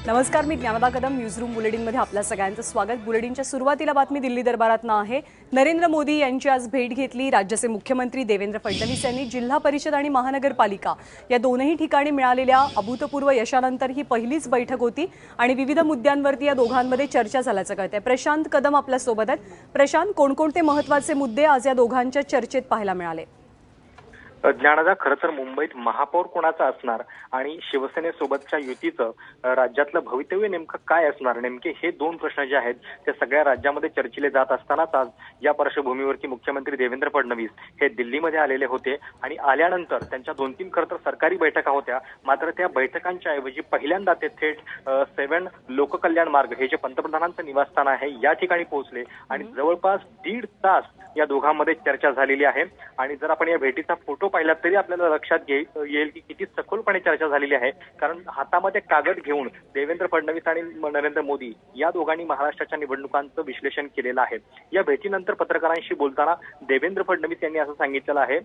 नमस्कार, मी ज्ञानदा कदम. न्यूजरूम बुलेटिनमध्ये आपल्या सगळ्यांचं स्वागत. बुलेटिनच्या सुरुवातीला बातमी दिल्ली दरबारातनं आहे. नरेंद्र मोदी यांची आज भेट घेतली. राज्याचे मुख्यमंत्री देवेंद्र फडणवीस यांनी जिल्हा परिषद आणि महानगरपालिका या दोनही ठिकाणी मिळालेल्या अभूतपूर्व यशानंतर ही पहिलीच बैठक होती आणि विविध मुद्द्यांवरती या दोघांमध्ये चर्चा झाल्याचं कळतंय. प्रशांत कदम आपल्या सोबत आहेत. प्रशांत, कोणकोणते महत्त्वाचे मुद्दे आज या दोघांच्या चर्चेत पाहायला मिळाले? ज्ञानदा, खरं तर मुंबईत महापौर कोणाचा असणार आणि शिवसेनेसोबतच्या युतीचं राज्यातलं भवितव्य नेमकं काय असणार, नेमके हे दोन प्रश्न जे आहेत ते सगळ्या राज्यामध्ये चर्चिले जात असतानाच आज या पार्श्वभूमीवरती मुख्यमंत्री देवेंद्र फडणवीस हे दिल्लीमध्ये आलेले होते आणि आल्यानंतर त्यांच्या 2-3 खरं तर सरकारी बैठका होत्या. मात्र त्या बैठकांच्या ऐवजी पहिल्यांदा ते थेट 7 लोककल्याण मार्ग हे जे पंतप्रधानांचं निवासस्थान आहे या ठिकाणी पोहोचले आणि जवळपास 1.5 तास या दोघांमध्ये चर्चा झालेली आहे. आणि जर आपण या भेटीचा फोटो पाहिला तरी आपल्याला लक्षात येईल की किती सखोलपणे चर्चा झालेली आहे. कारण हातामध्ये कागद घेऊन देवेंद्र फडणवीस आणि नरेंद्र मोदी या दोघांनी महाराष्ट्राच्या निवडणुकांचं विश्लेषण केलेलं आहे. या भेटीनंतर पत्रकारांशी बोलताना देवेंद्र फडणवीस यांनी असं सांगितलेलं आहे,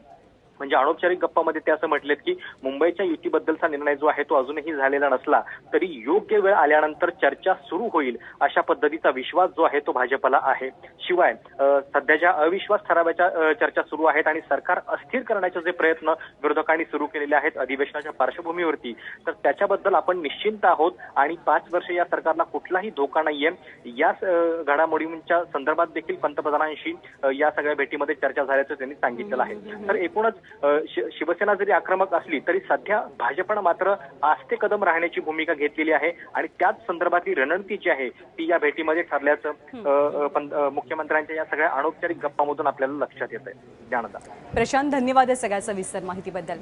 म्हणजे अनौपचारिक गप्पामध्ये ते असं म्हटलेत की मुंबईच्या युतीबद्दलचा निर्णय जो आहे तो अजूनही झालेला नसला तरी योग्य वेळ आल्यानंतर चर्चा सुरू होईल अशा पद्धतीचा विश्वास जो आहे तो भाजपला आहे. शिवाय सध्याच्या अविश्वास ठरावाच्या चर्चा सुरू आहेत आणि सरकार अस्थिर करण्याचे जे प्रयत्न विरोधकांनी सुरू केलेले आहेत अधिवेशनाच्या पार्श्वभूमीवरती, तर त्याच्याबद्दल आपण निश्चिंत आहोत आणि 5 वर्ष या सरकारला कुठलाही धोका नाहीये. या घडामोडींच्या संदर्भात देखील पंतप्रधानांशी या सगळ्या भेटीमध्ये चर्चा झाल्याचं त्यांनी सांगितलेलं आहे. तर एकूणच शिवसेना जरी आक्रमक असली तरी सध्या भाजपनं मात्र आस्ते कदम राहण्याची भूमिका घेतलेली आहे आणि त्याच संदर्भातली रणनीती जी आहे ती या भेटीमध्ये ठरल्याचं मुख्यमंत्र्यांच्या या सगळ्या अनौपचारिक गप्पामधून आपल्याला लक्षात येत आहे. ज्ञानदा. प्रशांत, धन्यवाद या सगळ्या सविस्तर माहितीबद्दल.